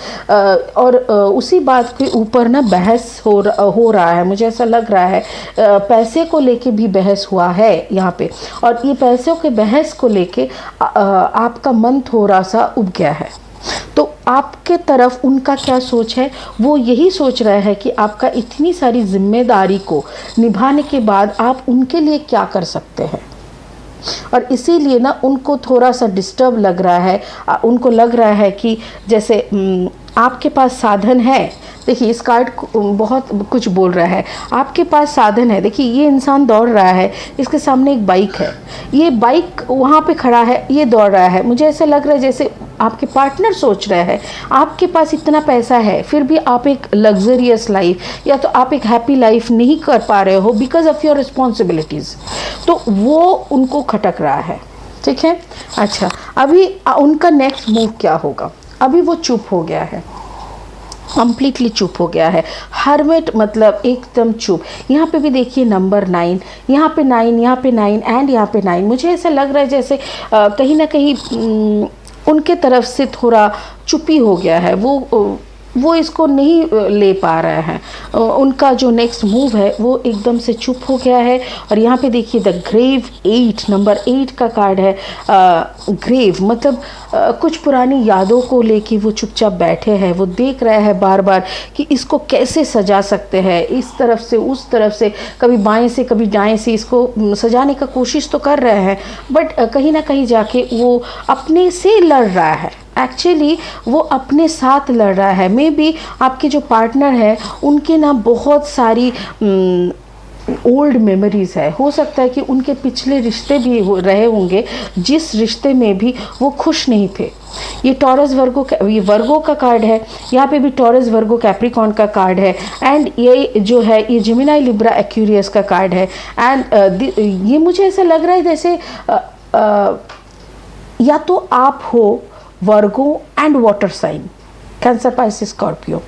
और उसी बात के ऊपर ना बहस हो रहा है, मुझे ऐसा लग रहा है पैसे को लेके भी बहस हुआ है यहाँ पे। और ये पैसों के बहस को लेके आपका मन थोड़ा सा उब गया है। तो आपके तरफ उनका क्या सोच है, वो यही सोच रहा है कि आपका इतनी सारी जिम्मेदारी को निभाने के बाद आप उनके लिए क्या कर सकते हैं। और इसीलिए ना उनको थोड़ा सा डिस्टर्ब लग रहा है, उनको लग रहा है कि जैसे आपके पास साधन है। देखिए इस कार्ड बहुत कुछ बोल रहा है, आपके पास साधन है। देखिए ये इंसान दौड़ रहा है, इसके सामने एक बाइक है, ये बाइक वहाँ पे खड़ा है, ये दौड़ रहा है। मुझे ऐसा लग रहा है जैसे आपके पार्टनर सोच रहे हैं आपके पास इतना पैसा है फिर भी आप एक लग्जरियस लाइफ या तो आप एक हैप्पी लाइफ नहीं कर पा रहे हो बिकॉज ऑफ योर रिस्पॉन्सिबिलिटीज़। तो वो उनको खटक रहा है। ठीक है, अच्छा अभी उनका नेक्स्ट मूव क्या होगा। अभी वो चुप हो गया है, कंप्लीटली चुप हो गया है। हर्मिट मतलब एकदम चुप। यहाँ पे भी देखिए नंबर 9, यहाँ पे 9, यहाँ पे 9 एंड यहाँ पे 9। मुझे ऐसा लग रहा है जैसे कहीं ना कहीं उनके तरफ से थोड़ा चुपी हो गया है, वो इसको नहीं ले पा रहा है। उनका जो नेक्स्ट मूव है वो एकदम से चुप हो गया है। और यहाँ पे देखिए द ग्रेव 8, नंबर 8 का कार्ड है। ग्रेव मतलब कुछ पुरानी यादों को लेके वो चुपचाप बैठे हैं, वो देख रहे हैं बार बार कि इसको कैसे सजा सकते हैं, इस तरफ से उस तरफ से, कभी बाएं से कभी दाएं से इसको सजाने का कोशिश तो कर रहे हैं बट कहीं ना कहीं जाके वो अपने से लड़ रहा है। एक्चुअली वो अपने साथ लड़ रहा है। मे बी आपके जो पार्टनर है उनके ना बहुत सारी ओल्ड मेमोरीज़ है। हो सकता है कि उनके पिछले रिश्ते भी रहे होंगे जिस रिश्ते में भी वो खुश नहीं थे। ये टॉरस वर्गो, ये वर्गो का कार्ड है, यहाँ पे भी टॉरस वर्गो कैप्रिकॉर्न का कार्ड है, एंड ये जो है ये जेमिनी लिब्रा एक्वेरियस का कार्ड है। एंड ये मुझे ऐसा लग रहा है जैसे या तो आप हो Virgo and water sign, cancer, Pisces, Scorpio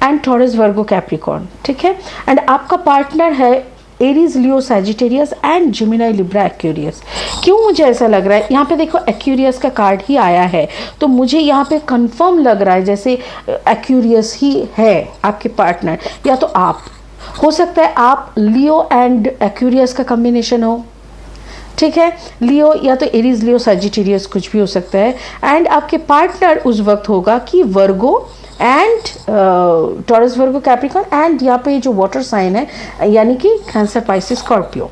and Taurus Virgo Capricorn, ठीक है। एंड आपका पार्टनर है Aries, Leo, Sagittarius and Gemini Libra Aquarius. क्यों मुझे ऐसा लग रहा है, यहाँ पे देखो एक्वेरियस का कार्ड ही आया है, तो मुझे यहाँ पे कंफर्म लग रहा है जैसे एक्वेरियस ही है आपके पार्टनर, या तो आप हो सकता है आप लियो एंड एक्वेरियस का कॉम्बिनेशन हो, ठीक है। लियो या तो एरीज, लियो, सैजिटेरियस कुछ भी हो सकता है। एंड आपके पार्टनर उस वक्त होगा कि वर्गो and Taurus Virgo Capricorn, and यहाँ पे जो वाटर साइन है यानी कि कैंसर, पाइसिस, स्कॉर्पियो।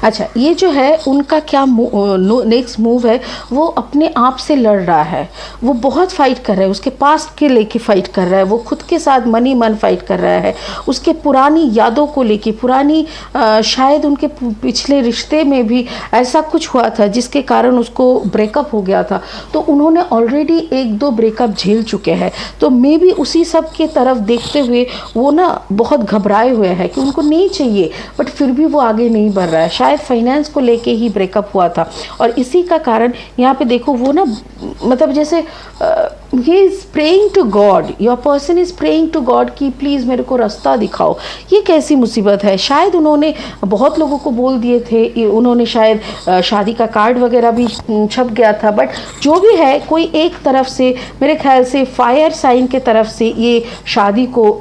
अच्छा, ये जो है उनका क्या नेक्स्ट मूव है, वो अपने आप से लड़ रहा है, वो बहुत फाइट कर रहा है, उसके पास्ट के लेके फाइट कर रहा है, वो खुद के साथ मनी मन फाइट कर रहा है, उसके पुरानी यादों को लेके, पुरानी शायद उनके पिछले रिश्ते में भी ऐसा कुछ हुआ था जिसके कारण उसको ब्रेकअप हो गया था, तो उन्होंने ऑलरेडी 1-2 ब्रेकअप झेल चुके हैं। तो मे बी उसी सब के तरफ देखते हुए वो ना बहुत घबराए हुए हैं कि उनको नहीं चाहिए, बट फिर भी वो आगे नहीं बढ़ रहा है। शायद फाइनेंस को लेके ही ब्रेकअप हुआ था, और इसी का कारण यहाँ पे देखो वो ना मतलब जैसे ही is praying to God, your person is praying to God कि प्लीज़ मेरे को रास्ता दिखाओ। ये कैसी मुसीबत है, शायद उन्होंने बहुत लोगों को बोल दिए थे, उन्होंने शायद शादी का कार्ड वगैरह भी छप गया था, बट जो भी है कोई एक तरफ से मेरे ख्याल से फायर साइन के तरफ से ये शादी को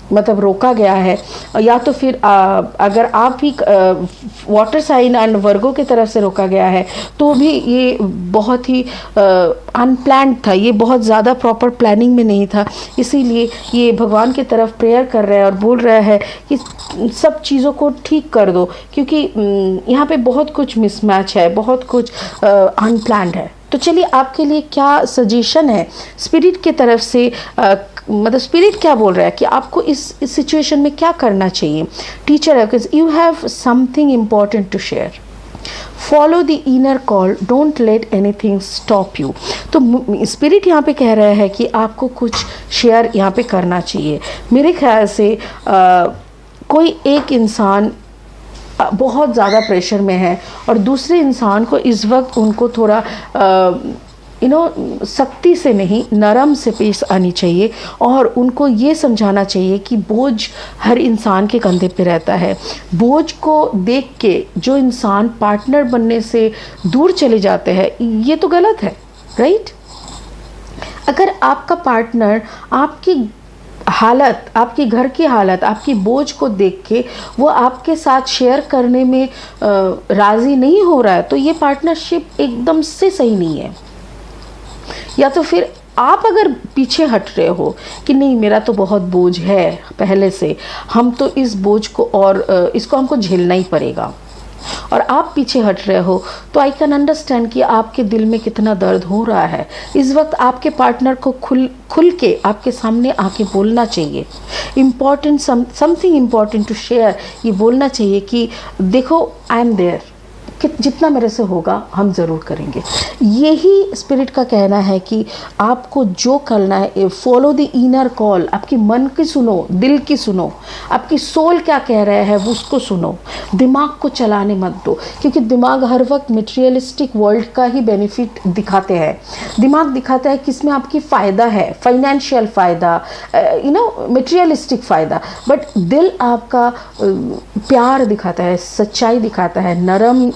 मतलब रोका गया है, या तो फिर अगर आप भी वाटर साइन एंड वर्गो की तरफ से रोका गया है तो भी ये बहुत ही अनप्लान्ड था, ये बहुत ज़्यादा प्रॉपर प्लानिंग में नहीं था। इसीलिए ये भगवान की तरफ प्रेयर कर रहा है और बोल रहा है कि सब चीज़ों को ठीक कर दो, क्योंकि यहाँ पे बहुत कुछ मिसमैच है, बहुत कुछ अनप्लान्ड है। तो चलिए आपके लिए क्या सजेशन है स्पिरिट की तरफ से, मतलब स्पिरिट क्या बोल रहा है कि आपको इस सिचुएशन में क्या करना चाहिए। टीचर है, you have something important to share, follow the inner call, don't let anything stop you. तो स्पिरिट यहाँ पे कह रहा है कि आपको कुछ शेयर यहाँ पे करना चाहिए। मेरे ख्याल से कोई एक इंसान बहुत ज़्यादा प्रेशर में है और दूसरे इंसान को इस वक्त उनको थोड़ा सख्ती से नहीं, नरम से पेश आनी चाहिए, और उनको ये समझाना चाहिए कि बोझ हर इंसान के कंधे पे रहता है। बोझ को देख के जो इंसान पार्टनर बनने से दूर चले जाते हैं, ये तो गलत है, राइट। अगर आपका पार्टनर आपकी हालत, आपकी घर की हालत, आपकी बोझ को देख के वो आपके साथ शेयर करने में राज़ी नहीं हो रहा है, तो ये पार्टनरशिप एकदम से सही नहीं है। या तो फिर आप अगर पीछे हट रहे हो कि नहीं मेरा तो बहुत बोझ है पहले से, हम तो इस बोझ को और इसको हमको झेलना ही पड़ेगा, और आप पीछे हट रहे हो, तो आई कैन अंडरस्टैंड कि आपके दिल में कितना दर्द हो रहा है। इस वक्त आपके पार्टनर को खुल के आपके सामने आके बोलना चाहिए, important something important to share, ये बोलना चाहिए कि देखो आई एम देयर, कि जितना मेरे से होगा हम ज़रूर करेंगे। यही स्पिरिट का कहना है कि आपको जो करना है, फॉलो द इनर कॉल, आपकी मन की सुनो, दिल की सुनो, आपकी सोल क्या कह रहा है वो उसको सुनो, दिमाग को चलाने मत दो, क्योंकि दिमाग हर वक्त मटेरियलिस्टिक वर्ल्ड का ही बेनिफिट दिखाते हैं। दिमाग दिखाता है किसमें आपकी फ़ायदा है, फाइनेंशियल फ़ायदा, मटेरियलिस्टिक फ़ायदा, बट दिल आपका प्यार दिखाता है, सच्चाई दिखाता है, नरम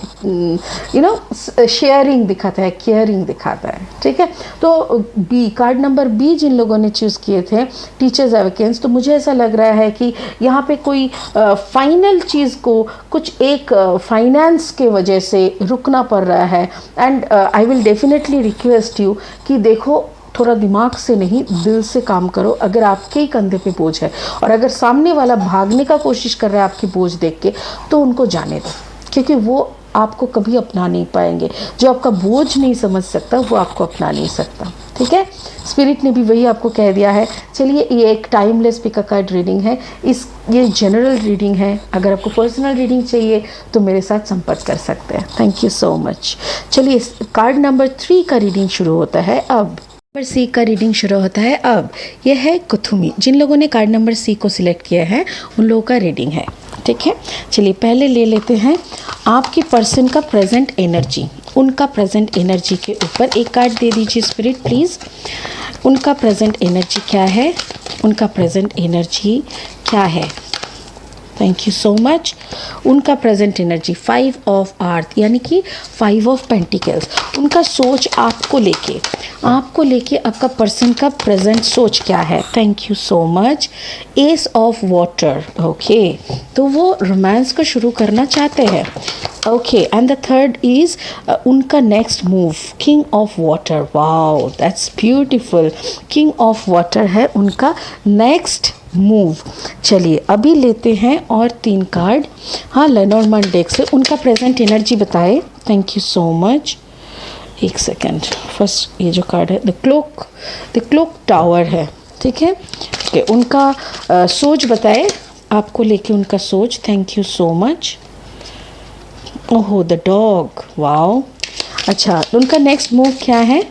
शेयरिंग दिखाता है, केयरिंग दिखाता है, ठीक है। तो बी, कार्ड नंबर बी जिन लोगों ने चूज़ किए थे, टीचर्स एवेकेंस, तो मुझे ऐसा लग रहा है कि यहाँ पे कोई फाइनल चीज़ को कुछ एक फाइनेंस के वजह से रुकना पड़ रहा है। And I will definitely request you कि देखो थोड़ा दिमाग से नहीं दिल से काम करो। अगर आपके ही कंधे पे बोझ है और अगर सामने वाला भागने का कोशिश कर रहा है आपकी बोझ देख के, तो उनको जाने दो, क्योंकि वो आपको कभी अपना नहीं पाएंगे। जो आपका बोझ नहीं समझ सकता वो आपको अपना नहीं सकता। ठीक है, स्पिरिट ने भी वही आपको कह दिया है। चलिए, ये एक timeless pick a card reading है, ये जनरल रीडिंग है। अगर आपको पर्सनल रीडिंग चाहिए तो मेरे साथ संपर्क कर सकते हैं। Thank you so much. चलिए, कार्ड नंबर 3 का रीडिंग शुरू होता है अब। नंबर सी का रीडिंग शुरू होता है अब। यह है कुथुमी। जिन लोगों ने कार्ड नंबर सी को सिलेक्ट किया है उन लोगों का रीडिंग है। ठीक है, चलिए पहले ले लेते हैं आपके पर्सन का प्रेजेंट एनर्जी। उनका प्रेजेंट एनर्जी के ऊपर एक कार्ड दे दीजिए स्पिरिट प्लीज़। उनका प्रेजेंट एनर्जी क्या है? उनका प्रेजेंट एनर्जी क्या है? Thank you so much. उनका प्रेजेंट एनर्जी 5 ऑफ अर्थ यानी कि 5 ऑफ पेंटिकल्स। उनका सोच आपको लेके आपका पर्सन का प्रेजेंट सोच क्या है? Thank you so much. Ace of water. Okay, तो वो रोमांस को शुरू करना चाहते हैं। Okay, and the third is उनका next move, king of water. Wow, that's beautiful. King of water है उनका नेक्स्ट मूव। चलिए अभी लेते हैं और 3 कार्ड। हाँ, लेनॉर्मंड डेक से उनका प्रेजेंट एनर्जी बताए। Thank you so much. एक सेकेंड, फर्स्ट ये जो कार्ड है द क्लॉक टावर है। ठीक है, ओके, उनका सोच बताए आपको लेके उनका सोच। Thank you so much. ओहो, द डॉग। वाओ, अच्छा, उनका नेक्स्ट मूव क्या है?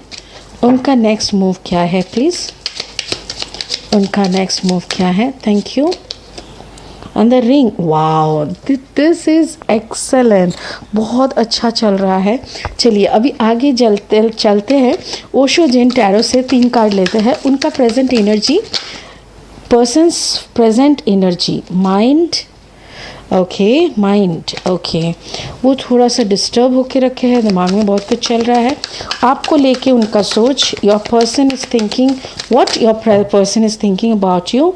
उनका नेक्स्ट मूव क्या है प्लीज़? उनका नेक्स्ट मूव क्या है? Thank you. And the ring. Wow, this is excellent. बहुत अच्छा चल रहा है। चलिए अभी आगे चलते हैं। ओशो जेन टैरो से 3 कार्ड लेते हैं। उनका present energy, persons present energy, mind. Okay, mind. Okay, वो थोड़ा सा डिस्टर्ब होके रखे हैं, दिमाग में बहुत कुछ चल रहा है आपको लेके उनका सोच। Your person is thinking what your person is thinking about you.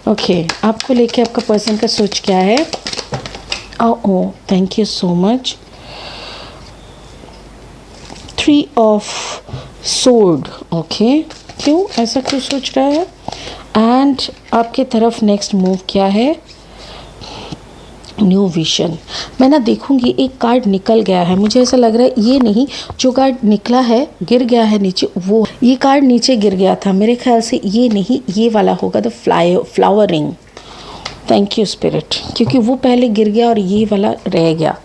Okay, आपको लेके आपका पर्सन का सोच क्या है? Oh, thank you so much. 3 of sword. Okay, क्यों ऐसा क्यों सोच रहा है? एंड आपके तरफ नेक्स्ट मूव क्या है? New vision. मैं ना देखूंगी एक कार्ड निकल गया है, मुझे ऐसा लग रहा है ये नहीं, जो कार्ड निकला है गिर गया है नीचे, वो ये कार्ड नीचे गिर गया था, मेरे ख्याल से ये नहीं, ये वाला होगा the flowering. Thank you spirit, क्योंकि वो पहले गिर गया और ये वाला रह गया।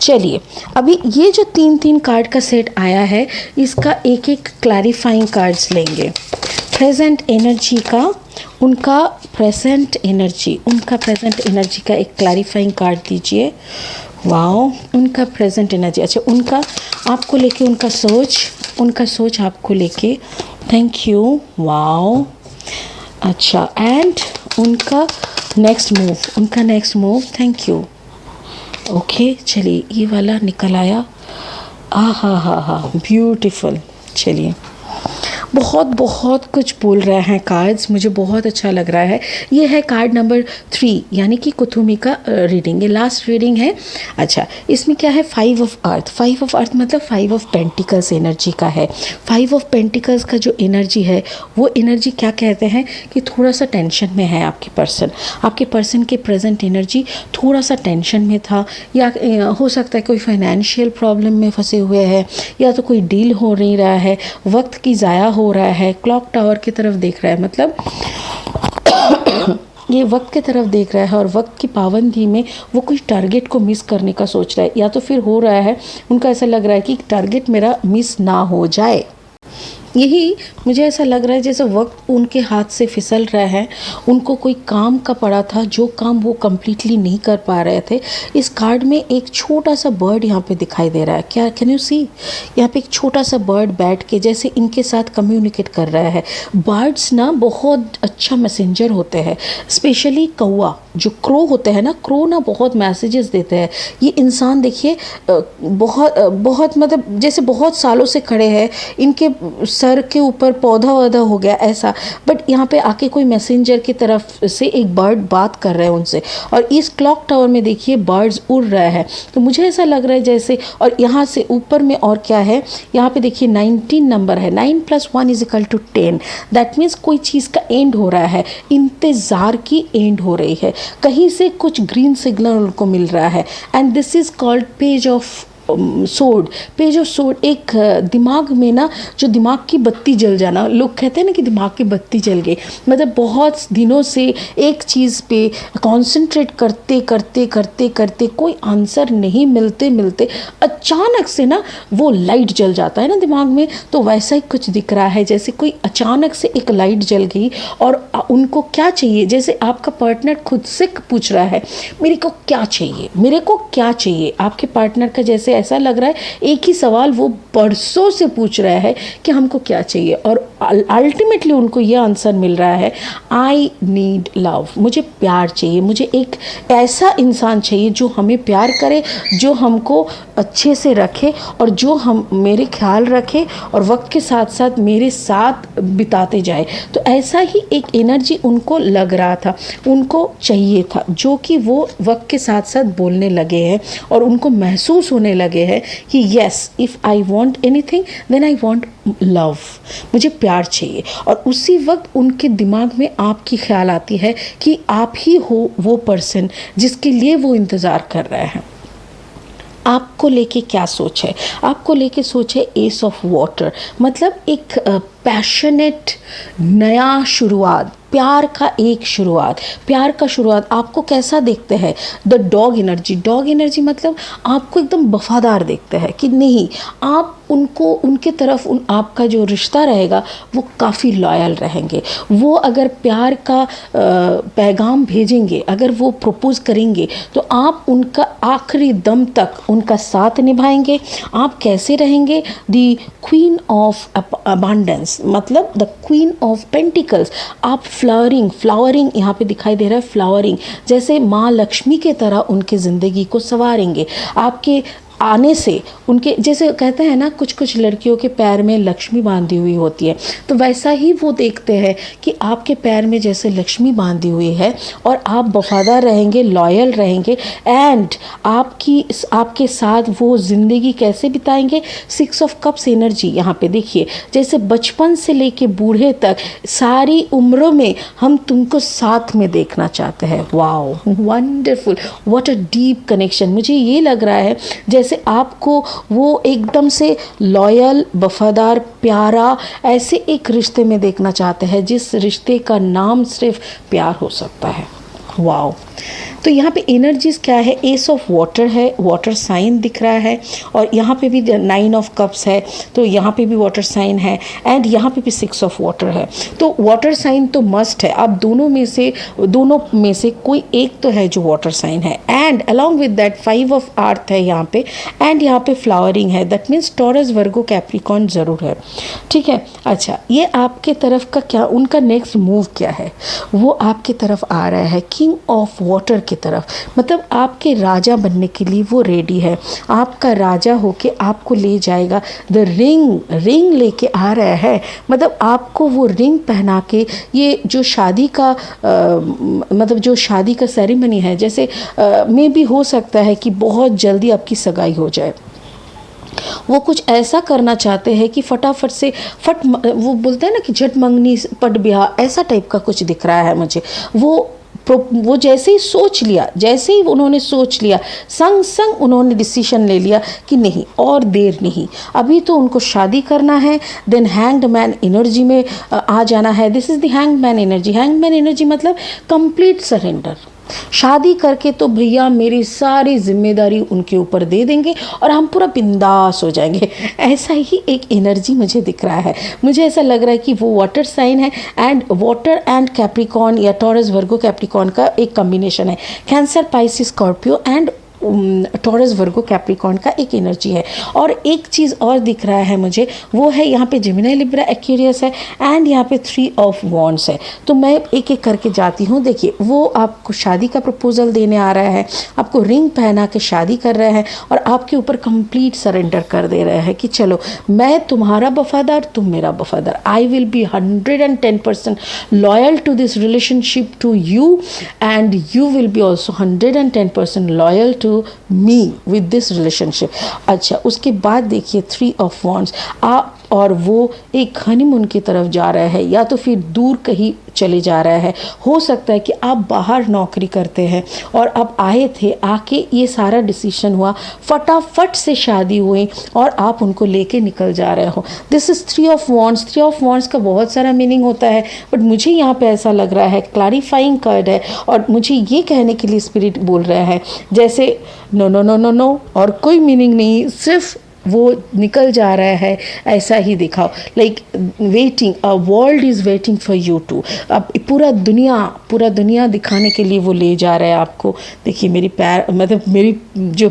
चलिए अभी ये जो 3 कार्ड का सेट आया है इसका एक एक क्लैरिफाइंग कार्ड्स लेंगे। प्रेजेंट एनर्जी का, उनका प्रेजेंट एनर्जी का एक क्लैरिफाइंग कार्ड दीजिए। वाओ, उनका प्रेजेंट एनर्जी। अच्छा, उनका आपको लेके उनका सोच आपको लेके। Thank you. वाओ, अच्छा, एंड उनका next move. Thank you. Okay, चलिए ये वाला निकल आया। हा, ब्यूटीफुल। चलिए बहुत कुछ बोल रहे हैं कार्ड्स, मुझे बहुत अच्छा लग रहा है। ये है कार्ड नंबर 3 यानी कि कुथुमी का रीडिंग, ये लास्ट रीडिंग है। अच्छा, इसमें क्या है? 5 ऑफ अर्थ। 5 ऑफ अर्थ मतलब 5 ऑफ पेंटिकल्स एनर्जी का है। 5 ऑफ पेंटिकल्स का जो एनर्जी है वो एनर्जी क्या कहते हैं कि थोड़ा सा टेंशन में है आपके पर्सन के प्रेजेंट एनर्जी थोड़ा सा टेंशन में था, या हो सकता है कोई फाइनेंशियल प्रॉब्लम में फंसे हुए हैं, या तो कोई डील हो नहीं रहा है, वक्त की ज़ाया हो रहा है, क्लॉक टावर की तरफ देख रहा है, मतलब ये वक्त की तरफ देख रहा है और वक्त की पाबंदी में वो कोई टारगेट को मिस करने का सोच रहा है, या तो फिर हो रहा है उनका ऐसा लग रहा है कि टारगेट मेरा मिस ना हो जाए। यही मुझे ऐसा लग रहा है जैसे वक्त उनके हाथ से फिसल रहा है, उनको कोई काम का पड़ा था जो काम वो कम्प्लीटली नहीं कर पा रहे थे। इस कार्ड में एक छोटा सा बर्ड यहाँ पे दिखाई दे रहा है, क्या कैन यू सी? यहाँ पे एक छोटा सा बर्ड बैठ के जैसे इनके साथ कम्युनिकेट कर रहा है। बर्ड्स ना बहुत अच्छा मैसेंजर होते हैं, स्पेशली कौवा जो क्रो होते हैं ना, क्रो ना बहुत मैसेजेस देते हैं। ये इंसान देखिए बहुत मतलब जैसे बहुत सालों से खड़े हैं, इनके सर के ऊपर पौधा वौधा हो गया ऐसा, बट यहाँ पे आके कोई मैसेंजर की तरफ से एक बर्ड बात कर रहा है उनसे, और इस क्लॉक टावर में देखिए बर्ड्स उड़ रहा है। तो मुझे ऐसा लग रहा है जैसे, और यहाँ से ऊपर में और क्या है, यहाँ पे देखिए 19 नंबर है, 9 + 1 = 10। दैट मीन्स कोई चीज़ का एंड हो रहा है, इंतज़ार की एंड हो रही है, कहीं से कुछ ग्रीन सिग्नल उनको मिल रहा है। And this is called page of सोड। पेज ऑफ सोड एक दिमाग में ना, जो दिमाग की बत्ती जल जाना, लोग कहते हैं ना कि दिमाग की बत्ती जल गई, मतलब बहुत दिनों से एक चीज़ पे कंसंट्रेट करते करते करते करते कोई आंसर नहीं मिलते मिलते अचानक से ना वो लाइट जल जाता है ना दिमाग में। तो वैसा ही कुछ दिख रहा है, जैसे कोई अचानक से एक लाइट जल गई और उनको क्या चाहिए, जैसे आपका पार्टनर खुद से पूछ रहा है मेरे को क्या चाहिए, मेरे को क्या चाहिए। आपके पार्टनर का जैसे ऐसा लग रहा है एक ही सवाल वो बरसों से पूछ रहा है कि हमको क्या चाहिए, और अल्टीमेटली उनको ये आंसर मिल रहा है आई नीड लव, मुझे प्यार चाहिए, मुझे एक ऐसा इंसान चाहिए जो हमें प्यार करे, जो हमको अच्छे से रखे और जो हम मेरे ख्याल रखे और वक्त के साथ साथ मेरे साथ बिताते जाए। तो ऐसा ही एक एनर्जी उनको लग रहा था, उनको चाहिए था, जो कि वो वक्त के साथ साथ बोलने लगे हैं और उनको महसूस होने लगे हैं कि yes, if I want anything then I want love, मुझे प्यार चाहिए। और उसी वक्त उनके दिमाग में आपकी ख्याल आती है कि आप ही हो वो पर्सन जिसके लिए वो इंतज़ार कर रहे हैं। आपको लेके क्या सोच है, आपको लेके सोच है एस ऑफ वाटर, मतलब एक पैशनेट नया शुरुआत, प्यार का एक शुरुआत, प्यार का शुरुआत। आपको कैसा देखते हैं, the dog energy. Dog energy मतलब आपको एकदम वफादार देखते हैं कि नहीं, आप उनको, उनके तरफ आपका जो रिश्ता रहेगा वो काफ़ी लॉयल रहेंगे। वो अगर प्यार का पैगाम भेजेंगे, अगर वो प्रपोज करेंगे तो आप उनका आखिरी दम तक उनका साथ निभाएंगे। आप कैसे रहेंगे, द क्वीन ऑफ अबांडेंस, मतलब द क्वीन ऑफ पेंटिकल्स। आप फ्लावरिंग यहाँ पे दिखाई दे रहा है, फ्लावरिंग, जैसे माँ लक्ष्मी के तरह उनके ज़िंदगी को संवारेंगे। आपके आने से उनके, जैसे कहते हैं ना कुछ कुछ लड़कियों के पैर में लक्ष्मी बांधी हुई होती है, तो वैसा ही वो देखते हैं कि आपके पैर में जैसे लक्ष्मी बांधी हुई है और आप वफादार रहेंगे, लॉयल रहेंगे, एंड आपके साथ वो ज़िंदगी कैसे बिताएंगे। 6 ऑफ कप्स एनर्जी यहाँ पे देखिए, जैसे बचपन से लेके बूढ़े तक सारी उम्रों में हम तुमको साथ में देखना चाहते हैं। Wow, wonderful, what a deep connection. मुझे ये लग रहा है जैसे आपको वो एकदम से लॉयल, वफादार, प्यारा ऐसे एक रिश्ते में देखना चाहते हैं जिस रिश्ते का नाम सिर्फ प्यार हो सकता है। वाओ, तो यहाँ पे एनर्जीज क्या है, एस ऑफ वाटर है, वाटर साइन दिख रहा है, और यहाँ पे भी 9 ऑफ कप्स है, तो यहाँ पे भी वाटर साइन है, एंड यहाँ पे भी 6 ऑफ वाटर है। तो वाटर साइन तो मस्ट है, आप दोनों में से कोई एक तो है जो वाटर साइन है, and along with that 5 of earth है यहाँ पे, एंड यहाँ पे फ्लावरिंग है, that means taurus, Virgo, Capricorn ज़रूर है। ठीक है, अच्छा, ये आपके तरफ का क्या, उनका नेक्स्ट मूव क्या है, वो आपके तरफ आ रहा है किंग ऑफ वाटर की तरफ, मतलब आपके राजा बनने के लिए वो रेडी है, आपका राजा होके आपको ले जाएगा। द रिंग लेके आ रहा है, मतलब आपको वो रिंग पहना के, ये जो शादी का मतलब जो शादी का सेरेमनी है, जैसे में भी हो सकता है कि बहुत जल्दी आपकी सगाई हो जाए। वो कुछ ऐसा करना चाहते हैं कि फटाफट से वो बोलते हैं ना कि झट मंगनी पट ब्याह, ऐसा टाइप का कुछ दिख रहा है मुझे। वो जैसे ही सोच लिया, जैसे ही उन्होंने सोच लिया, संग संग उन्होंने डिसीजन ले लिया कि नहीं, और देर नहीं, अभी तो उनको शादी करना है। देन हैंग्ड मैन एनर्जी में आ जाना है। This is the hanged man energy. Hanged man energy मतलब कंप्लीट सरेंडर। शादी करके तो भैया मेरी सारी जिम्मेदारी उनके ऊपर दे देंगे और हम पूरा बिंदास हो जाएंगे, ऐसा ही एक एनर्जी मुझे दिख रहा है। मुझे ऐसा लग रहा है कि वो वाटर साइन है, एंड वाटर एंड कैप्रिकॉर्न या टॉरस, वर्गो, कैप्रिकॉर्न का एक कॉम्बिनेशन है। Cancer, Pisces, Scorpio and Taurus, Virgo, Capricorn का एक एनर्जी है। और एक चीज़ और दिख रहा है मुझे, वो है यहाँ पे जेमिनी, लिब्रा, एक्वेरियस है, एंड यहाँ पे 3 ऑफ वॉन्ड्स है। तो मैं एक एक करके जाती हूँ। देखिए, वो आपको शादी का प्रपोजल देने आ रहा है, आपको रिंग पहना के शादी कर रहे हैं और आपके ऊपर कंप्लीट सरेंडर कर दे रहे हैं कि चलो मैं तुम्हारा वफादार, तुम मेरा वफादार। I will be 110% loyal to this relationship to you, and you will be also 110% loyal to me with this relationship. अच्छा, उसके बाद देखिए 3 ऑफ वॉन्ड्स। और वो एक हनीमून की तरफ जा रहा है या तो फिर दूर कहीं चले जा रहा है। हो सकता है कि आप बाहर नौकरी करते हैं और अब आए थे, आके ये सारा डिसीजन हुआ, फटाफट से शादी हुई और आप उनको लेके निकल जा रहे हो। This is three of wands. Three of wands का बहुत सारा मीनिंग होता है, बट मुझे यहाँ पे ऐसा लग रहा है, क्लैरिफाइंग कार्ड है और मुझे ये कहने के लिए स्पिरिट बोल रहा है जैसे no no no no no और कोई मीनिंग नहीं, सिर्फ वो निकल जा रहा है, ऐसा ही दिखाओ। Like waiting, a world is waiting for you too. अब पूरा दुनिया दिखाने के लिए वो ले जा रहा है आपको। देखिए मेरी पैर, मतलब मेरी जो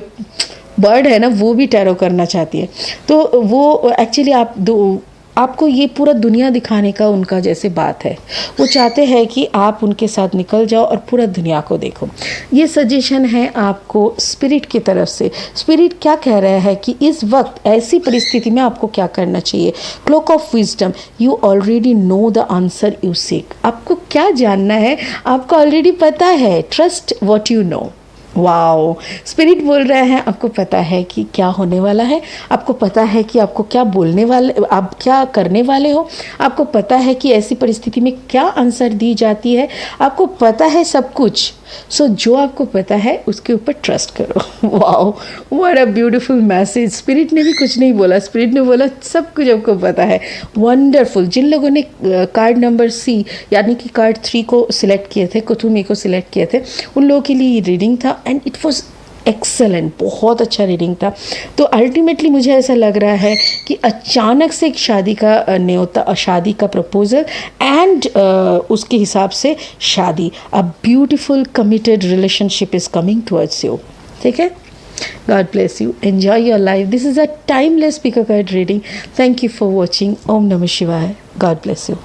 बर्ड है ना, वो भी टैरो करना चाहती है। तो वो एक्चुअली आपको ये पूरा दुनिया दिखाने का उनका जैसे बात है। वो चाहते हैं कि आप उनके साथ निकल जाओ और पूरा दुनिया को देखो। ये सजेशन है आपको स्पिरिट की तरफ से। स्पिरिट क्या कह रहा है कि इस वक्त ऐसी परिस्थिति में आपको क्या करना चाहिए। Clock of wisdom, you already know the answer you seek. आपको क्या जानना है, आपको ऑलरेडी पता है। Trust what you know. Wow, spirit बोल रहे हैं आपको पता है कि क्या होने वाला है, आपको पता है कि आपको क्या बोलने वाले, आप क्या करने वाले हो, आपको पता है कि ऐसी परिस्थिति में क्या आंसर दी जाती है, आपको पता है सब कुछ। सो जो आपको पता है उसके ऊपर ट्रस्ट करो। Wow, what a beautiful message. Spirit ने भी कुछ नहीं बोला, स्पिरिट ने बोला सब कुछ आपको पता है। वंडरफुल। जिन लोगों ने कार्ड नंबर सी यानी कि कार्ड 3 को सिलेक्ट किए थे, कुथुमी को सिलेक्ट किए थे, उन लोगों के लिए ये रीडिंग था एंड इट वॉज एक्सेलेंट। बहुत अच्छा रीडिंग था। तो अल्टीमेटली मुझे ऐसा लग रहा है कि अचानक से एक शादी का न्योता, शादी का प्रपोजल एंड उसके हिसाब से शादी, a beautiful committed relationship is coming towards you. ठीक है, God bless you. Enjoy your life. This is a timeless pick a card reading. Thank you for watching. Om Namah Shivaya. God bless you.